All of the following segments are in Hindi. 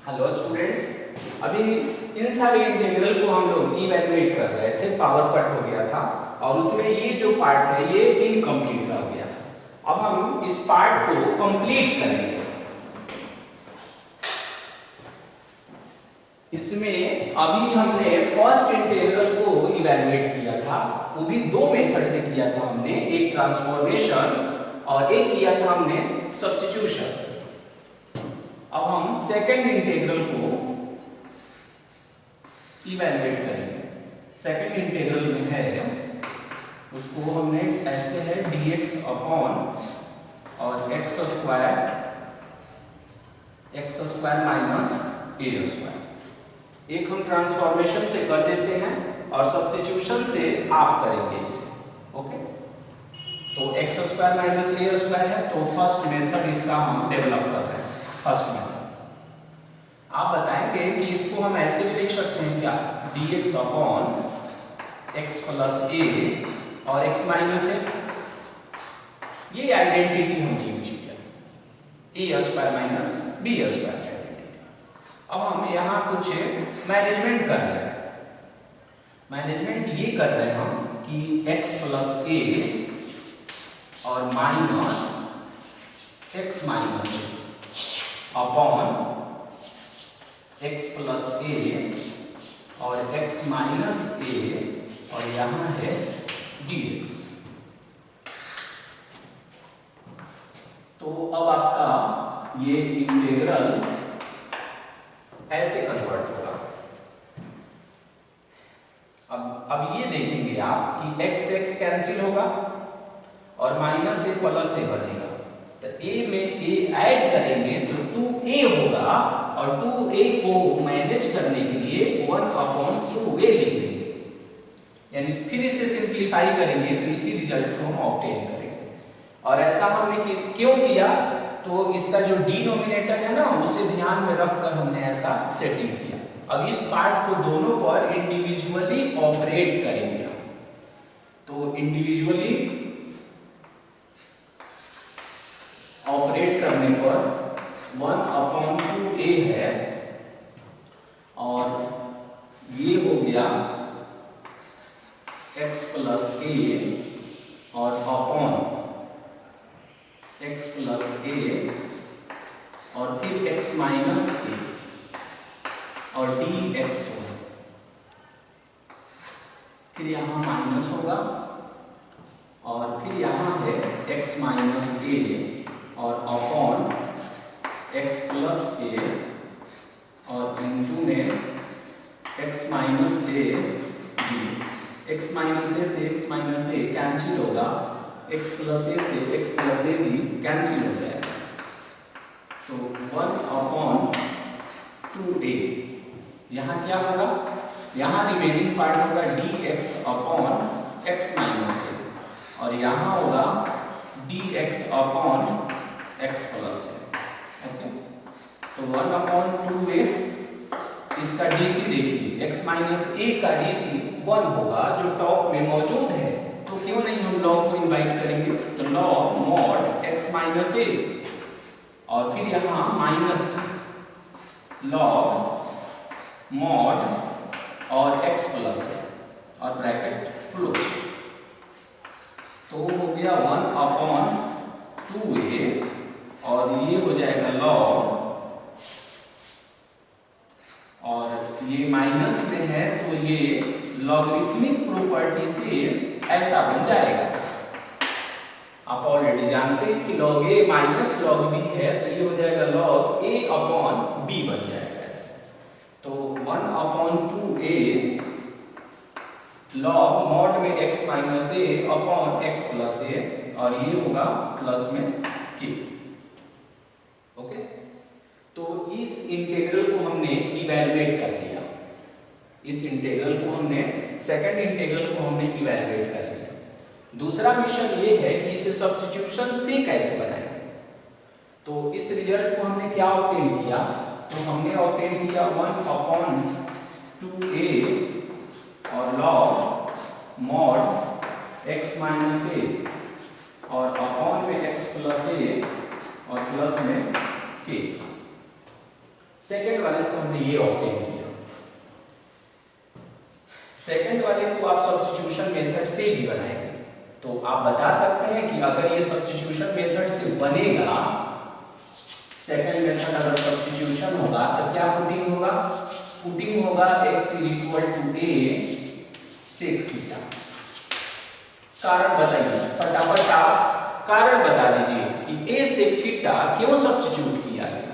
हेलो स्टूडेंट्स, अभी इन सारे इंटीग्रल को हम लोग इवैल्यूएट कर रहे थे। पावर कट हो गया था और उसमें ये जो पार्ट है ये इनकम्प्लीट रह गया था। अब हम इस पार्ट को कंप्लीट करेंगे। इसमें अभी हमने फर्स्ट इंटीग्रल को इवैल्यूएट किया था, वो भी दो मेथड से किया था हमने, एक ट्रांसफॉर्मेशन और एक किया था हमने सब्स्टिट्यूशन। अब हम सेकंड इंटीग्रल को इवैल्यूएट करेंगे। सेकंड इंटीग्रल में है, उसको हमने ऐसे है dx अपॉन और x square minus a square. एक हम ट्रांसफॉर्मेशन से कर देते हैं और सब्स्टिट्यूशन से आप करेंगे इसे। ओके, तो x square minus a square है, तो फर्स्ट मेथड इसका हम डेवलप कर रहे हैं। फर्स्ट मेथड आप बताएंगे कि इसको हम ऐसे भी लिख सकते हैं क्या, dx upon x plus a और x माइनस a। ये आइडेंटिटी हमने यूज किया, a square minus b square की आइडेंटिटी। अब हम यहाँ कुछ मैनेजमेंट कर रहे हैं। मैनेजमेंट ये कर रहे हैं हम कि x प्लस a और minus x minus a upon x plus a और x माइनस a और यहाँ है dx। तो अब आपका ये इंटीग्रल ऐसे कन्वर्ट होगा। अब ये देखेंगे आप कि x x कैंसिल होगा और माइनस a प्लस a बनेगा, तो a में a ऐड करेंगे तो 2a होगा और 2a को मैनेज करने के लिए 1/2a लिख देंगे, यानी फिर इसे सिंप्लीफाई करेंगे तो इसी रिजल्ट को हम ऑब्टेन करेंगे। और ऐसा हमने क्यों किया, तो इसका जो डिनोमिनेटर है ना, उसे ध्यान में रखकर हमने ऐसा सेटिंग किया। अब इस पार्ट को दोनों पर इंडिविजुअली ऑपरेट करेंगे। तो इंडिविजुअली ऑपरेट करने पर 1/2a है और ये हो गया x प्लस a और अपॉन x प्लस a और फिर x माइनस a और dx होगा, फिर यहाँ माइनस होगा और फिर यहाँ है x माइनस a और अपॉन x प्लस a और इनटू में x minus a dx। x minus a से x माइनस a कैंसिल होगा, x प्लस a से x प्लस a भी कैंसिल हो जाएगा, तो 1/2a। यहाँ क्या होगा, यहाँ रिमेनिंग पार्ट होगा dx upon x minus a और यहाँ होगा dx upon x plus a। Okay, तो 1/2a इसका dc देखिए, x माइनस a का dc 1 होगा जो टॉप में मौजूद है, तो क्यों नहीं हम लॉग को इनवाइट करेंगे, तो log mod x minus a और फिर यहाँ माइनस लॉग मॉड और x प्लस a और ब्रैकेट क्लोज। तो हो गया 1/2a और ये हो जाएगा लॉग, और ये माइनस में है तो ये लॉगरिथमिक प्रॉपर्टी से ऐसा बन जाएगा। आप ऑलरेडी जानते हैं कि log a minus log b है, तो ये हो जाएगा log a अपॉन b बन जाएगा ऐसे। तो 1/2a log मॉड में x minus a upon x plus a और ये होगा प्लस में k। ओके, तो इस इंटीग्रल को हमने इवैल्यूएट कर लिया। इस इंटीग्रल को हमने, सेकंड इंटीग्रल को हमने इवैल्यूएट कर लिया। दूसरा मिशन ये है कि इसे सब्स्टिट्यूशन से कैसे बनाएं। तो इस रिजल्ट को हमने क्या ऑब्टेन किया, तो हमने ऑब्टेन किया 1/2a और log mod x minus a और अपॉन में x प्लस a और प्लस में k। सेकंड वाले से हमने ये ऑब्टेन किया। सेकंड वाले को आप सब्स्टिट्यूशन मेथड से भी बनाएंगे। तो आप बता सकते हैं कि अगर ये सब्स्टिट्यूशन मेथड से बनेगा, सेकंड मेथड अगर सब्स्टिट्यूशन होगा तो क्या पुटिंग होगा? पुटिंग होगा x equal to a sec theta. कारण बताइए फटाफट, आप कारण बता दीजिए कि a सेक थीटा क्यों सब्स्टिट्यूट किया गया।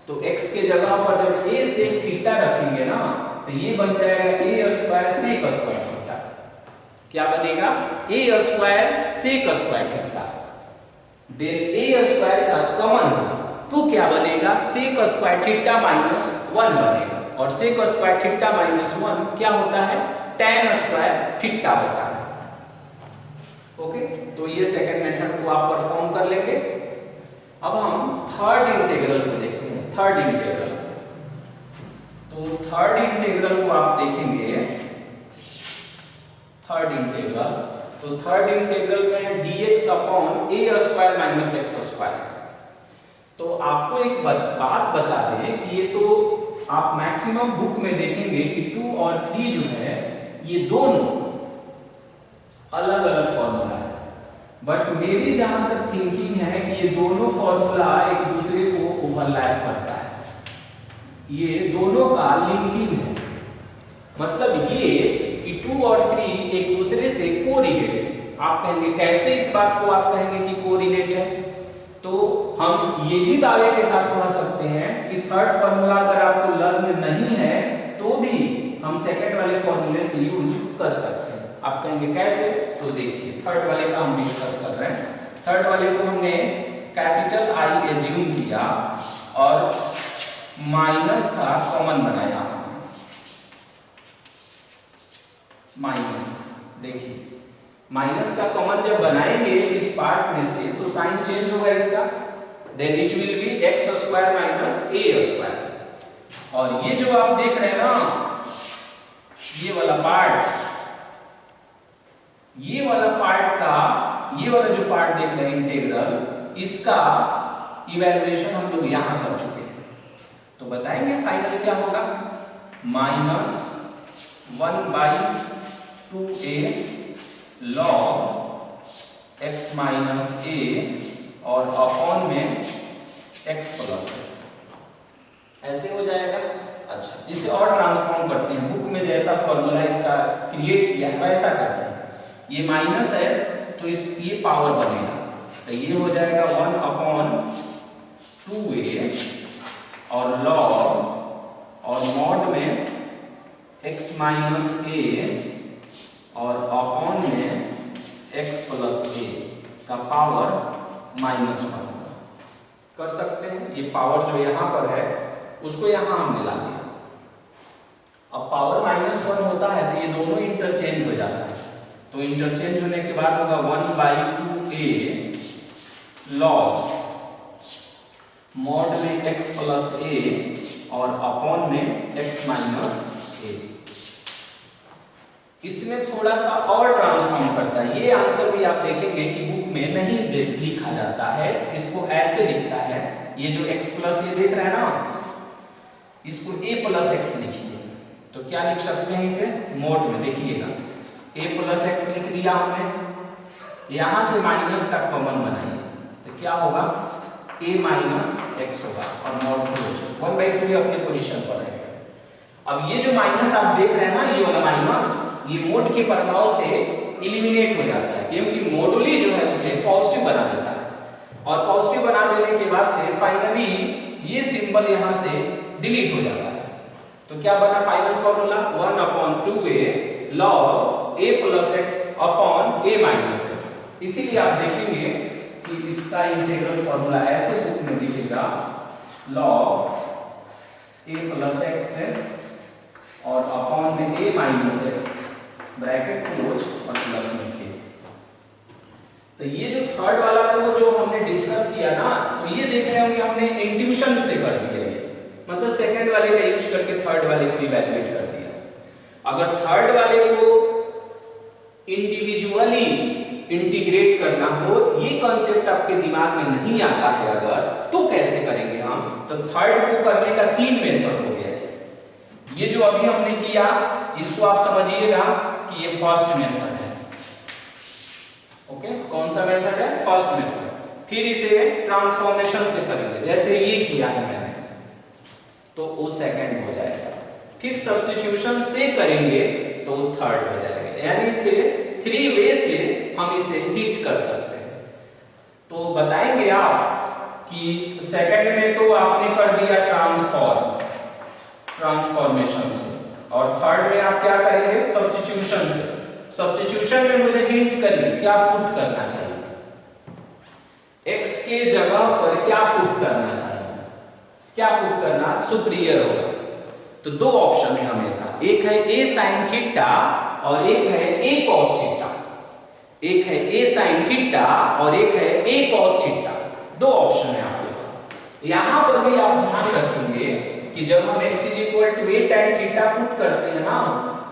तो x के जगह पर जब a सेक थीटा रखेंगे ना तो ये बन जाएगा a square sec square theta. क्या बनेगा? a square sec square theta. Then a square का कॉमन होगा तो क्या बनेगा? सेक स्क्वायर थीटा माइनस 1 बनेगा। और सेक स्क्वायर थीटा माइनस 1 क्या होता है? tan स्क्वायर थीटा होता है। ओके, तो ये सेकंड मेथड को आप परफॉर्म कर लेंगे। अब हम थर्ड इंटीग्रल को देखते हैं। थर्ड इंटीग्रल, तो थर्ड इंटीग्रल को आप देखेंगे। थर्ड इंटीग्रल, तो थर्ड इंटीग्रल में है dx upon a square minus x square. तो आपको एक बात बता दें कि ये तो आप मैक्सिमम बुक में देखेंगे कि 2 और 3 जो है ये दोनों अलग अलग फॉर्मूला है, बट मेरी जहां तक थिंकिंग है कि ये दोनों फॉर्मूला एक दूसरे को ओवरलैप करता है, ये दोनों का लिंकिंग है। मतलब ये कि 2 और 3 एक दूसरे से कोरिलेट है। आप कहेंगे कैसे? इस बात को आप कहेंगे कि कोरिलेट है, तो हम ये भी दावे के साथ कह सकते हैं कि थर्ड फॉर्मूला अगर आपको लर्न नहीं है तो भी हम सेकंड वाले फॉर्मूले से यूज कर सकते हैं। आप कहेंगे कैसे? तो देखिए थर्ड वाले का हम डिस्कस कर रहे हैं। थर्ड वाले को हमने कैपिटल I एज्यूम किया और माइनस का कॉमन बनाया। माइनस, देखिए माइनस का कॉमन जब बनाएंगे इस पार्ट में से तो साइन चेंज होगा इसका, then it will be x square minus a square. और ये जो आप देख रहे हैं ना, ये वाला पार्ट, ये वाला पार्ट का, ये वाला जो पार्ट देख रहे हैं इंटीग्रल, इसका इवैल्यूएशन हम लोग यहां कर चुके हैं। तो बताएंगे फाइनल क्या होगा? Minus 1/2a log x minus a और अपॉन में x प्लस a, ऐसे हो जाएगा। अच्छा, इसे और ट्रांसफॉर्म करते हैं। बुक में जैसा फॉर्मूला इसका क्रिएट किया है वैसा करते हैं। ये माइनस है तो ये पावर बनेगा, तो ये हो जाएगा 1/2a और log और मॉड में x माइनस a और अपॉन में x प्लस a का पावर -1 कर सकते हैं। ये पावर जो यहाँ पर है उसको यहाँ हम मिला दिया। अब पावर -1 होता है तो ये दोनों इंटरचेंज हो जाता है। तो इंटरचेंज होने के बाद होगा 1/2a log मॉड में x प्लस a और अपॉन में x माइनस a। इसमें थोड़ा सा और ट्रांसफॉर्म करता है। ये आंसर भी आप देखेंगे कि बुक में नहीं लिखा जाता है, इसको ऐसे लिखता है। ये जो x प्लस ये देख रहे हैं ना, इसको a प्लस x लिखिए। तो क्या लिख सकते हैं इसे? मोड में देखिएगा, a प्लस x लिख दिया हमने, यहां से माइनस का कॉमन बनाइए तो क्या होगा? a माइनस x होगा और मॉड क्लोज 1/2 अपने पोजीशन पर रहेगा। अब ये जो माइनस आप देख रहे हैं ना, ये वाला माइनस, ये मोड के प्रभाव से एलिमिनेट हो जाता है क्योंकि मॉडुली जो है उसे पॉजिटिव बना देता है और पॉजिटिव बना देने के बाद से फाइनली ये सिंबल यहां से डिलीट हो जाता है। तो क्या बना final formula? 1/2a log a plus x upon a minus x। इसीलिए आप देखेंगे कि इसका इंटीग्रल फॉर्मूला ऐसे बुक में दिखेगा, log a प्लस x और अपॉन में a minus x bracket close और प्लस में के। तो ये जो थर्ड वाला को जो हमने डिस्कस किया ना, तो ये देख रहे होंगे हमने इंट्यूशन से कर दिया, मतलब सेकंड वाले का यूज करके थर्ड वाले को इवैल्यूएट कर दिया। अगर थर्ड वाले को इंडिविजुअली इंटीग्रेट करना हो, ये कॉन्सेप्ट आपके दिमाग में नहीं आता है अगर, तो कैसे करेंगे हम? तो थर्ड को करने का 3 मेथड हो गया। ये जो अभी हमने किया इसको आप समझिएगा कि ये फर्स्ट मेथड है। ओके, कौन सा मेथड है? First method. फिर इसे ट्रांसफॉर्मेशन से करेंगे, जैसे ये किया है मैंने, तो वो सेकंड हो जाएगा। फिर सब्स्टिट्यूशन से करेंगे तो वो थर्ड हो जाएगा। यानी इसे 3 वे से हम इसे हिट कर सकते हैं। तो बताएंगे आप कि सेकंड में तो आपने कर दिया ट्रांसफॉर्मेशन से, और थर्ड में आप क्या करेंगे? सब्स्टिट्यूशन से। सब्स्टिट्यूशन में मुझे हिंट करिए क्या पुट करना चाहिए, x के जगह पर क्या पुट करना चाहिए, क्या पुट करना सुपीरियर होगा? तो 2 ऑप्शन है हमेशा, एक है a sin थीटा और एक है a cos थीटा। एक है a sin थीटा और एक है a cos थीटा। 2 ऑप्शन है आपके पास। यहां पर भी आप ध्यान रखेंगे कि जब हम x a tan theta put करते हैं ना,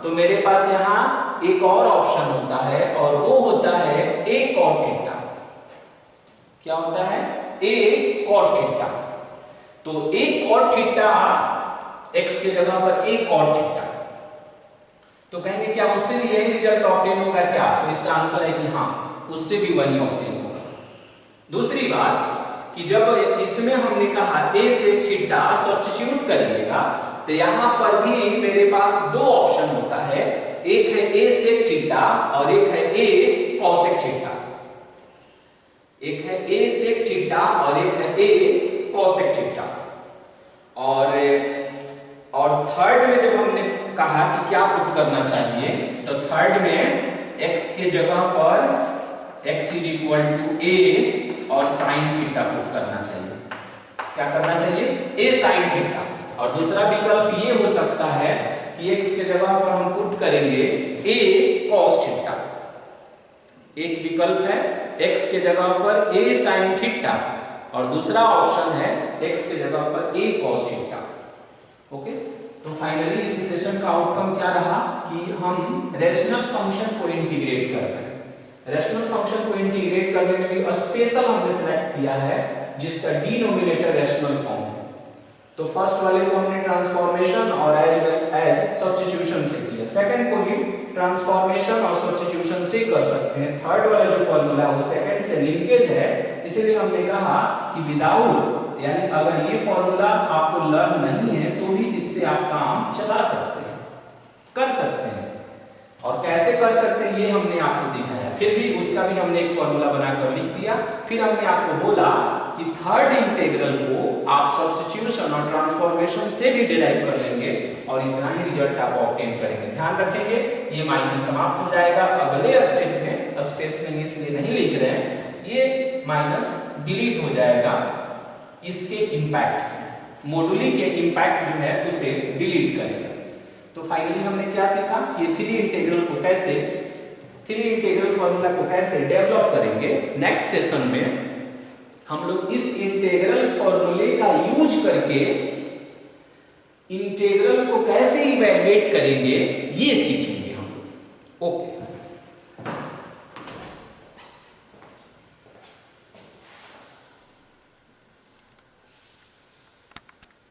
तो मेरे पास यहां एक और ऑप्शन होता है और वो होता है a cot थीटा। क्या होता है? a cot theta. तो a cot थीटा x के जगह पर a cot थीटा, तो कहेंगे क्या उससे भी यही रिजल्ट ऑब्टेन होगा क्या? तो इसका आंसर है कि हाँ, उससे भी वही ऑब्टेन होगा। दूसरी बात कि जब इसमें हमने कहा a sec थीटा सब्स्टिट्यूट करिएगा, तो यहां पर भी मेरे पास 2 ऑप्शन होता है, एक है a sec थीटा और एक है a cosec थीटा। एक है a sec थीटा और एक है a cosec थीटा। और थर्ड में जब हमने कहा कि क्या पुट करना चाहिए, तो थर्ड में x के जगह पर x = a और sin थीटा पुट करना चाहिए। क्या करना चाहिए? a sin theta. और दूसरा विकल्प ये हो सकता है कि x के जगह पर हम पुट करेंगे a cos थीटा। एक विकल्प है x के जगह पर a sin थीटा और दूसरा ऑप्शन है x के जगह पर a cos थीटा। ओके, तो फाइनली इस सेशन का आउटकम क्या रहा कि हम रैशनल फंक्शन को इंटीग्रेट कर रहे हैं। रैशनल फंक्शन को इंटीग्रेट करने में भी स्पेशल हमने सेलेक्ट किया है जिसका डिनोमिनेटर रैशनल फॉर्म है। तो फर्स्ट वाले को हमने ट्रांसफॉर्मेशन और एज वेल एज सब्स्टिट्यूशन से किया, सेकंड को भी ट्रांसफॉर्मेशन और सब्स्टिट्यूशन से कर सकते हैं। थर्ड वाला जो फॉर्मूला है वो सेकंड से लिंकेज है, इसीलिए हमने कहा कि विदाउट, यानी अगर ये फॉर्मूला आपको लर्न नहीं है तो भी इससे आप काम चला सकते हैं, कर सकते हैं। और कैसे कर सकते हैं ये हमने आपको दिखाया। फिर भी उसका भी हमने एक फॉर्मूला बनाकर लिख दिया। फिर हमने आपको बोला कि थर्ड इंटीग्रल को आप सब्स्टिट्यूशन और ट्रांसफॉर्मेशन से भी डिराइव कर लेंगे और इतना ही रिजल्ट आप ऑब्टेन करेंगे। ध्यान रखेंगे ये माइनस समाप्त हो जाएगा अगले स्टेप में, स्पेस में इसलिए नहीं लिख रहे हैं, ये माइनस डिलीट हो जाएगा इसके इंपैक्ट से, मॉडुली के इंपैक्ट जो है उसे डिलीट करेगा। तो फाइनली हमने क्या सीखा कि 3 इंटीग्रल को कैसे, 3 इंटीग्रल फॉर्मूला को कैसे डेवलप करेंगे। नेक्स्ट सेशन में हम लोग इस इंटीग्रल फॉर्मूले का यूज करके इंटीग्रल को कैसे इवैल्यूएट करेंगे ये सीखेंगे हम लोग। ओके।